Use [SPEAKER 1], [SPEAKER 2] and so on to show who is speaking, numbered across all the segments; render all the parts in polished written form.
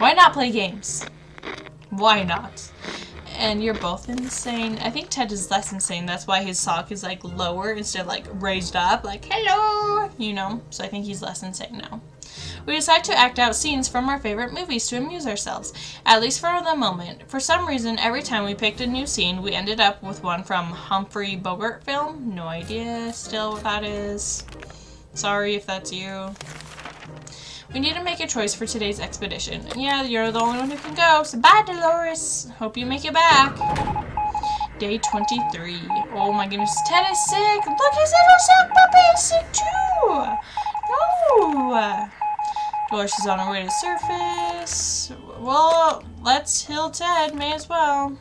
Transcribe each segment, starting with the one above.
[SPEAKER 1] Why not play games? Why not? And you're both insane. I think Ted is less insane. That's why his sock is like lower instead of like raised up. Like, hello! You know? So I think he's less insane now. We decide to act out scenes from our favorite movies to amuse ourselves, at least for the moment. For some reason, every time we picked a new scene, we ended up with one from Humphrey Bogart film. No idea still what that is. Sorry if that's you. We need to make a choice for today's expedition. And yeah, you're the only one who can go, so bye, Dolores. Hope you make it back. Day 23. Oh my goodness, Ted is sick. Look, his little sick puppy is sick too. No. Dolores is on her way to the surface. Well, let's heal Ted. May as well.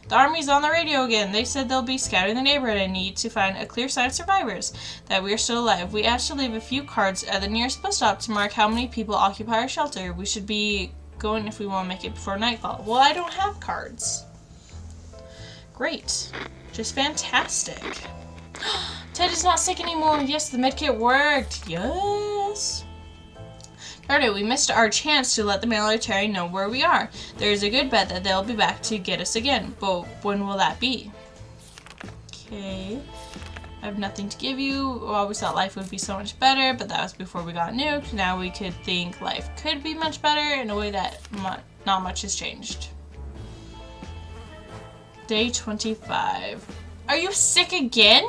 [SPEAKER 1] The army's on the radio again. They said they'll be scouting the neighborhood and need to find a clear sign of survivors, that we are still alive. We asked to leave a few cards at the nearest bus stop to mark how many people occupy our shelter. We should be going if we want to make it before nightfall. Well, I don't have cards. Great. Just fantastic. Ted is not sick anymore. Yes, the medkit worked. Yes. Darn it, we missed our chance to let the military know where we are. There is a good bet that they'll be back to get us again, but when will that be? Okay, I have nothing to give you. We always thought life would be so much better, but that was before we got nuked. Now we could think life could be much better in a way that not much has changed. Day 25. Are you sick again?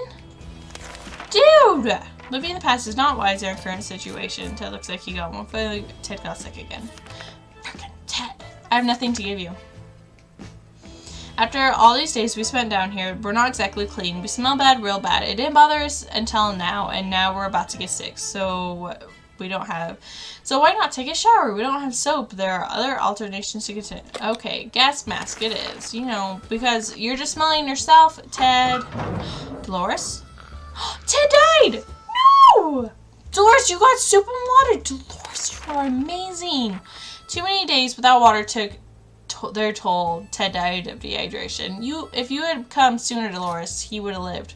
[SPEAKER 1] Dude! Living in the past is not wise in our current situation. Ted looks like he got one foot. Ted got sick again. Frickin' Ted. I have nothing to give you. After all these days we spent down here, we're not exactly clean. We smell bad, real bad. It didn't bother us until now, and now we're about to get sick. So why not take a shower? We don't have soap. There are other alternations to get to. Okay, gas mask it is. You know, because you're just smelling yourself, Ted. Dolores? Ted died! No! Dolores, you got soup and water. Dolores, you are amazing. Too many days without water took their toll. Ted died of dehydration. If you had come sooner, Dolores, he would have lived.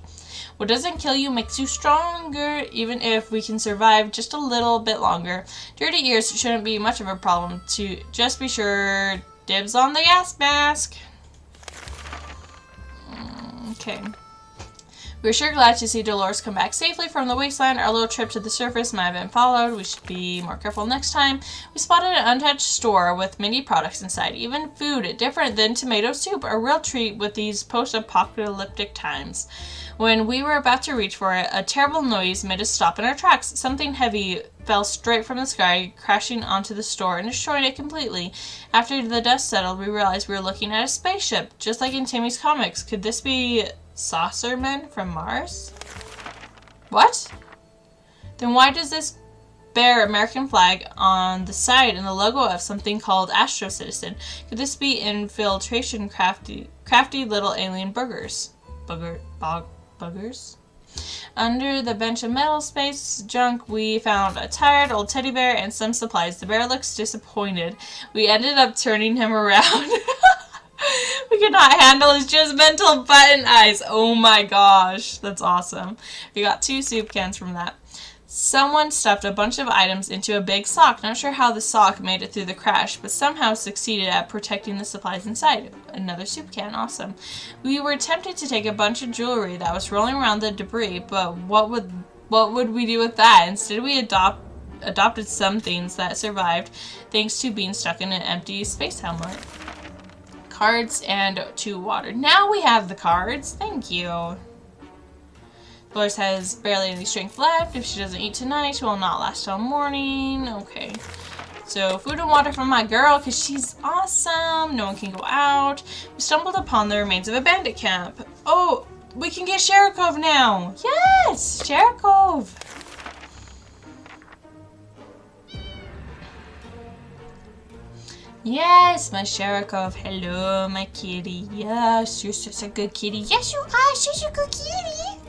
[SPEAKER 1] What doesn't kill you makes you stronger, even if we can survive just a little bit longer. Dirty ears shouldn't be much of a problem. To just be sure, dibs on the gas mask. Okay. We're sure glad to see Dolores come back safely from the wasteland. Our little trip to the surface might have been followed. We should be more careful next time. We spotted an untouched store with many products inside, even food different than tomato soup, a real treat with these post-apocalyptic times. When we were about to reach for it, a terrible noise made us stop in our tracks. Something heavy fell straight from the sky, crashing onto the store and destroying it completely. After the dust settled, we realized we were looking at a spaceship, just like in Timmy's comics. Could this be saucer men from Mars? What? Then why does this bear American flag on the side and the logo of something called Astro Citizen? Could this be infiltration crafty little alien buggers? Buggers? Under the bench of metal space junk, we found a tired old teddy bear and some supplies. The bear looks disappointed. We ended up turning him around. We could not handle his judgmental button eyes. Oh my gosh, that's awesome. We got 2 soup cans from that. Someone stuffed a bunch of items into a big sock. Not sure how the sock made it through the crash, but somehow succeeded at protecting the supplies inside. Another soup can, awesome. We were tempted to take a bunch of jewelry that was rolling around the debris, but what would we do with that? Instead, we adopted some things that survived, thanks to being stuck in an empty space helmet. Cards and 2 water. Now we have the cards. Thank you. Dolores has barely any strength left. If she doesn't eat tonight, she will not last till morning. Okay. So food and water from my girl, because she's awesome. No one can go out. We stumbled upon the remains of a bandit camp. Oh, we can get Sharikov now. Yes, Sharikov. Yes, my Sharikov. Hello, my kitty. Yes, you're such a good kitty. Yes, you are such a good kitty.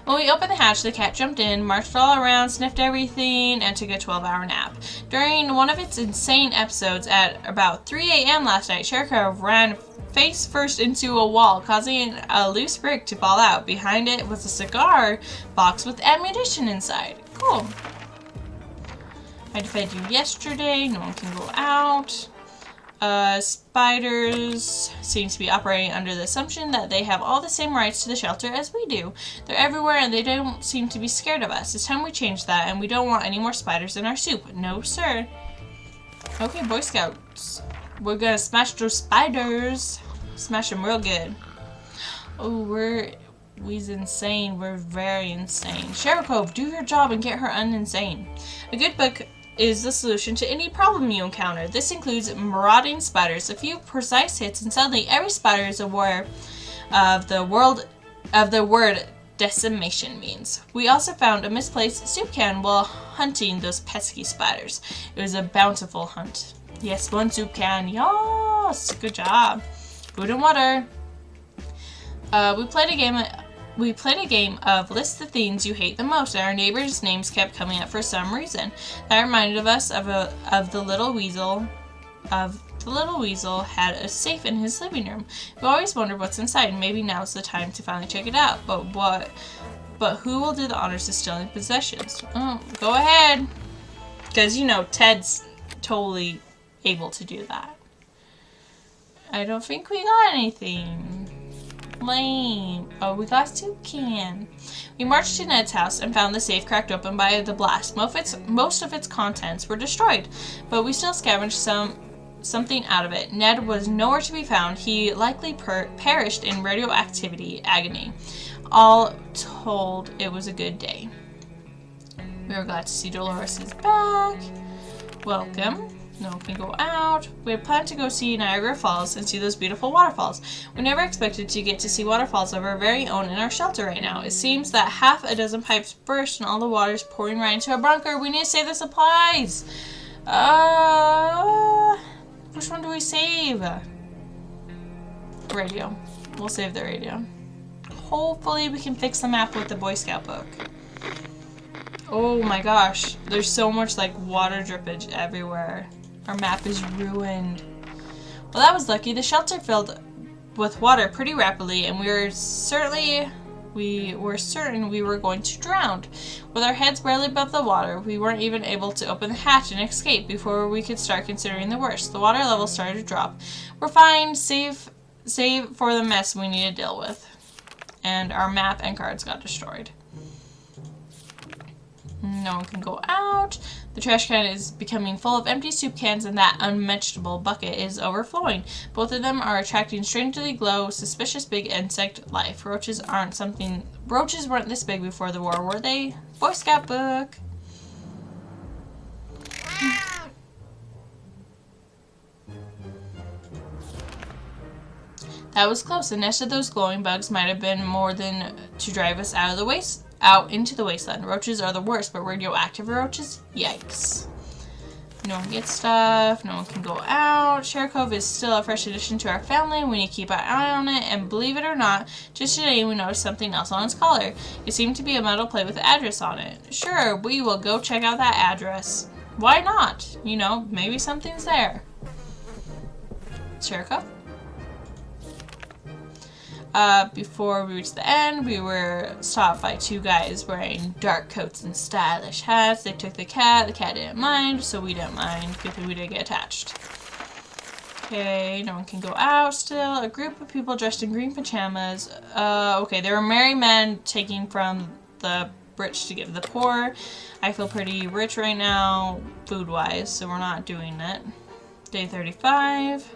[SPEAKER 1] When we opened the hatch, the cat jumped in, marched all around, sniffed everything, and took a 12-hour nap. During one of its insane episodes at about 3 a.m. last night, Sharikov ran face first into a wall, causing a loose brick to fall out. Behind it was a cigar box with ammunition inside. Cool. I fed you yesterday. No one can go out. Spiders seem to be operating under the assumption that they have all the same rights to the shelter as we do. They're everywhere and they don't seem to be scared of us. It's time we change that, and we don't want any more spiders in our soup. No, sir. Okay, Boy Scouts. We're gonna smash those spiders. Smash them real good. Oh, we's insane. We're very insane. Sharikov, do your job and get her uninsane. A good book is the solution to any problem you encounter. This includes marauding spiders. A few precise hits and suddenly every spider is aware of the word decimation means. We also found a misplaced soup can while hunting those pesky spiders. It was a bountiful hunt. Yes, one soup can. Yes, good job. Food and water. We played a game of list the things you hate the most, and our neighbors' names kept coming up for some reason. That reminded us of the little weasel. The little weasel had a safe in his living room. We always wondered what's inside, and maybe now's the time to finally check it out. But who will do the honors of stealing possessions? Oh, go ahead, because you know Ted's totally able to do that. I don't think we got anything. Lame. Oh, we got soup can. We marched to Ned's house and found the safe cracked open by the blast. Most of its contents were destroyed, but we still scavenged something out of it. Ned was nowhere to be found. He likely perished in radioactivity agony. All told, it was a good day. We were glad to see Dolores is back. Welcome. No one can go out. We had planned to go see Niagara Falls and see those beautiful waterfalls. We never expected to get to see waterfalls of our very own in our shelter right now. It seems that half a dozen pipes burst and all the water is pouring right into our bunker. We need to save the supplies. Which one do we save? Radio. We'll save the radio. Hopefully we can fix the map with the Boy Scout book. Oh my gosh. There's so much like water drippage everywhere. Our map is ruined. Well, that was lucky. The shelter filled with water pretty rapidly, and we were certain we were going to drown. With our heads barely above the water, we weren't even able to open the hatch and escape before we could start considering the worst. The water level started to drop. We're fine, save for the mess we need to deal with. And our map and cards got destroyed. No one can go out. The trash can is becoming full of empty soup cans, and that unmentionable bucket is overflowing. Both of them are attracting strangely glow, suspicious big insect life. Roaches weren't this big before the war, were they? Boy Scout book. That was close. The nest of those glowing bugs might have been more than to drive us out into the wasteland. Roaches are the worst, but radioactive roaches? Yikes. No one gets stuff. No one can go out. Sharikov is still a fresh addition to our family. We need to keep an eye on it, and believe it or not, just today we noticed something else on its collar. It seemed to be a metal plate with an address on it. Sure, we will go check out that address. Why not? You know, maybe something's there. Sharikov? Before we reached the end, we were stopped by two guys wearing dark coats and stylish hats. They took the cat didn't mind, so we didn't mind. Good thing we didn't get attached. Okay, no one can go out still. A group of people dressed in green pajamas. Okay, there were merry men taking from the rich to give to the poor. I feel pretty rich right now, food-wise, so we're not doing it. Day 35.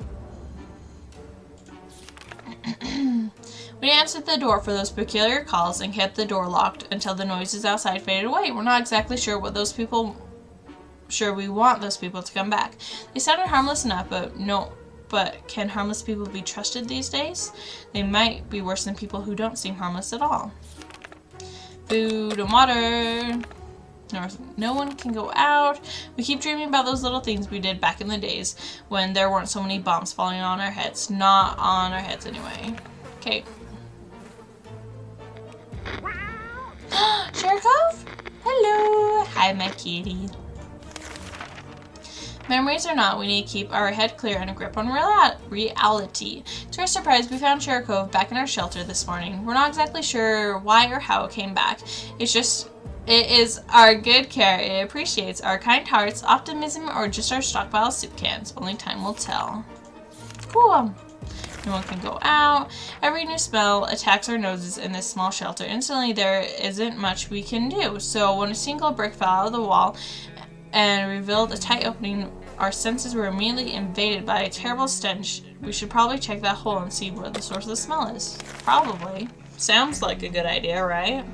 [SPEAKER 1] We answered the door for those peculiar calls and kept the door locked until the noises outside faded away. We're not exactly sure we want those people to come back. They sounded harmless enough, but can harmless people be trusted these days? They might be worse than people who don't seem harmless at all. Food and water. No one can go out. We keep dreaming about those little things we did back in the days when there weren't so many bombs falling on our heads. Not on our heads anyway. Okay. Sharikov? Hello. Hi, my kitty. Memories or not, we need to keep our head clear and a grip on reality. To our surprise, we found Sharikov back in our shelter this morning. We're not exactly sure why or how it came back. It's just It is our good care. It appreciates our kind hearts, optimism, or just our stockpile of soup cans. Only time will tell. Cool. No one can go out. Every new smell attacks our noses in this small shelter. Instantly, there isn't much we can do. So when a single brick fell out of the wall and revealed a tight opening, our senses were immediately invaded by a terrible stench. We should probably check that hole and see what the source of the smell is. Probably. Sounds like a good idea, right?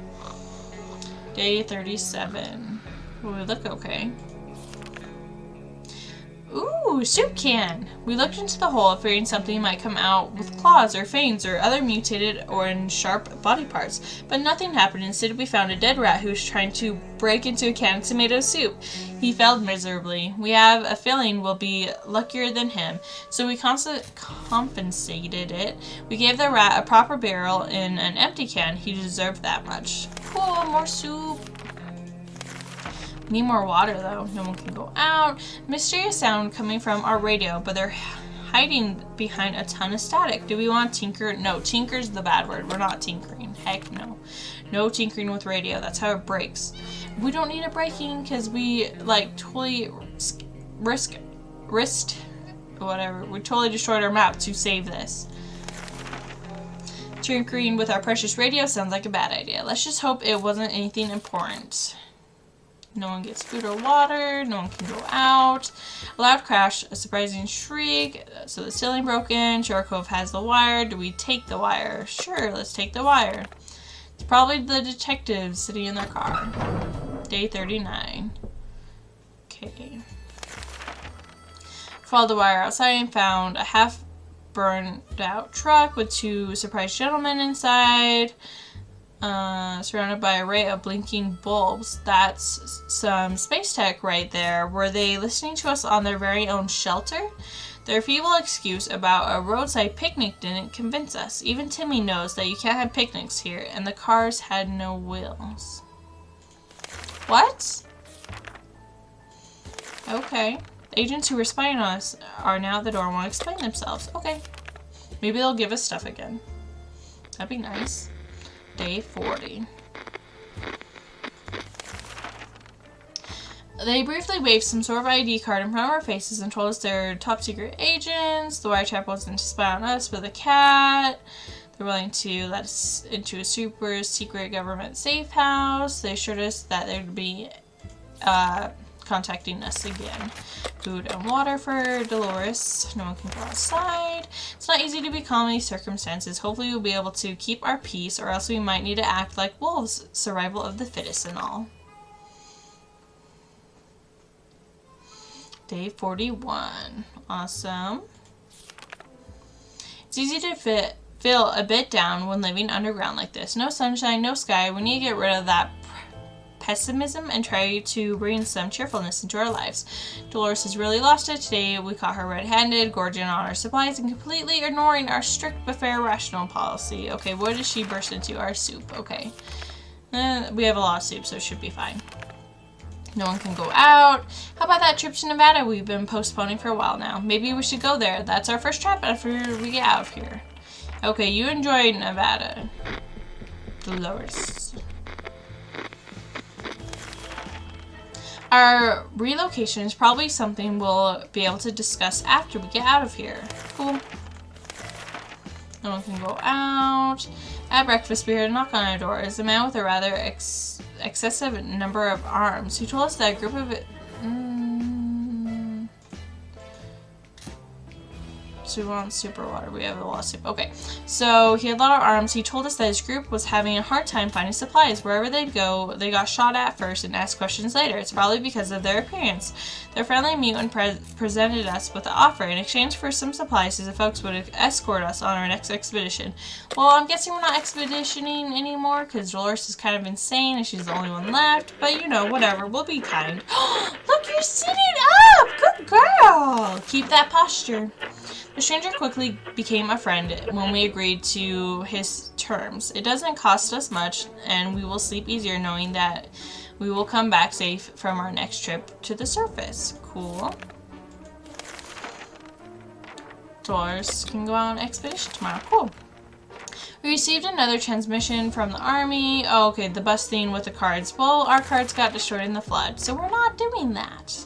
[SPEAKER 1] Day 37. Ooh, we look okay. Ooh, soup can! We looked into the hole, fearing something might come out with claws or fangs or other mutated or sharp body parts. But nothing happened. Instead, we found a dead rat who was trying to break into a can of tomato soup. He failed miserably. We have a feeling we'll be luckier than him, so we compensated it. We gave the rat a proper burial in an empty can. He deserved that much. Cool, more soup. Need more water though. No one can go out. Mysterious sound coming from our radio, but they're hiding behind a ton of static. Do we want to tinker? No, tinker's the bad word. We're not tinkering. Heck no. No tinkering with radio. That's how it breaks. We don't need it breaking because we like totally risked whatever. We totally destroyed our map to save this. Tinkering with our precious radio sounds like a bad idea. Let's just hope it wasn't anything important. No one gets food or water. No one can go out. A loud crash, a surprising shriek. So the ceiling broken. Sharkov has the wire. Do we take the wire? Sure, let's take the wire. It's probably the detectives sitting in their car. Day 39. Okay. Followed the wire outside and found a half burned out truck with two surprised gentlemen inside. Surrounded by an array of blinking bulbs. That's some space tech right there. Were they listening to us on their very own shelter? Their feeble excuse about a roadside picnic didn't convince us. Even Timmy knows that you can't have picnics here, and the cars had no wheels. What? Okay. The agents who were spying on us are now at the door and want to explain themselves. Okay. Maybe they'll give us stuff again. That'd be nice. Day 40. They briefly waved some sort of ID card in front of our faces and told us they're top secret agents. The wiretap wasn't to spy on us, but the cat. They're willing to let us into a super secret government safe house. They assured us that they'd be contacting us again. Food and water for Dolores. No one can go outside. It's not easy to be calm in these circumstances. Hopefully we'll be able to keep our peace, or else we might need to act like wolves. Survival of the fittest and all. Day 41. Awesome. It's easy to feel a bit down when living underground like this. No sunshine, no sky. We need to get rid of that pessimism and try to bring some cheerfulness into our lives. Dolores has really lost it today. We caught her red-handed, gorging on our supplies and completely ignoring our strict but fair rational policy. Okay, what did she burst into? Our soup. Okay. We have a lot of soup, so it should be fine. No one can go out. How about that trip to Nevada we've been postponing for a while now? Maybe we should go there. That's our first trip after we get out of here. Okay, you enjoyed Nevada. Dolores. Our relocation is probably something we'll be able to discuss after we get out of here. Cool. No one can go out. At breakfast, we heard a knock on our door. It's a man with a rather excessive number of arms. He told us that a group of So we want super water. We have a lot of soup. Okay. So he had a lot of arms. He told us that his group was having a hard time finding supplies. Wherever they'd go, they got shot at first and asked questions later. It's probably because of their appearance. Their friendly mutant presented us with an offer. In exchange for some supplies, the folks would escort us on our next expedition. Well, I'm guessing we're not expeditioning anymore because Dolores is kind of insane and she's the only one left. But, you know, whatever. We'll be kind. Look, you're sitting up! Good girl! Keep that posture. The stranger quickly became a friend when we agreed to his terms. It doesn't cost us much, and we will sleep easier knowing that we will come back safe from our next trip to the surface. Cool. Dolores can go on an expedition tomorrow. Cool. We received another transmission from the army. Oh, okay, the bus thing with the cards. Well, our cards got destroyed in the flood, so we're not doing that.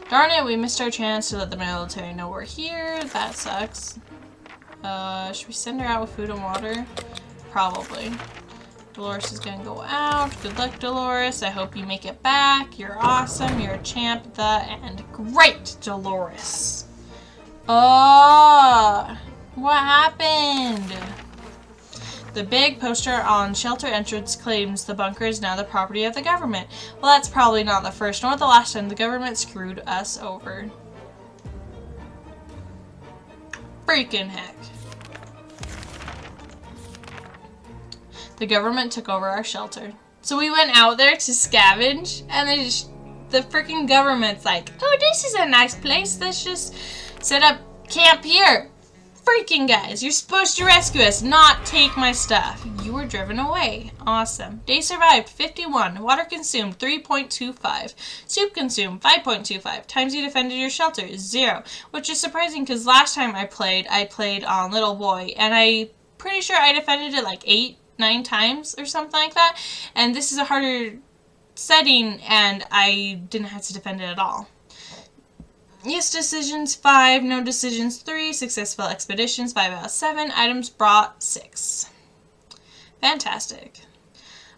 [SPEAKER 1] Darn it, we missed our chance to let the military know we're here. That sucks. Should we send her out with food and water? Probably. Dolores is gonna go out. Good luck, Dolores. I hope you make it back. You're awesome. You're a champ. The end. Great, Dolores. Oh, what happened? The big poster on shelter entrance claims the bunker is now the property of the government. Well, that's probably not the first nor the last time the government screwed us over. Freaking heck. The government took over our shelter. So we went out there to scavenge, and the freaking government's like, oh, this is a nice place. Let's just set up camp here. Freaking guys, you're supposed to rescue us, not take my stuff. You were driven away. Awesome. Day survived, 51. Water consumed, 3.25. Soup consumed, 5.25. Times you defended your shelter, 0. Which is surprising because last time I played on Little Boy, and I'm pretty sure I defended it like 8-9 times or something like that. And this is a harder setting, and I didn't have to defend it at all. Yes decisions, 5. No decisions, 3. Successful expeditions, 5 out of 7. Items brought, 6. Fantastic.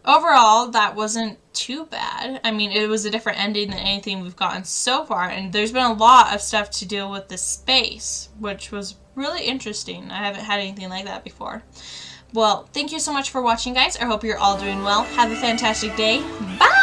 [SPEAKER 1] Overall, that wasn't too bad. I mean, it was a different ending than anything we've gotten so far, and there's been a lot of stuff to deal with the space, which was really interesting. I haven't had anything like that before. Well, thank you so much for watching, guys. I hope you're all doing well. Have a fantastic day. Bye!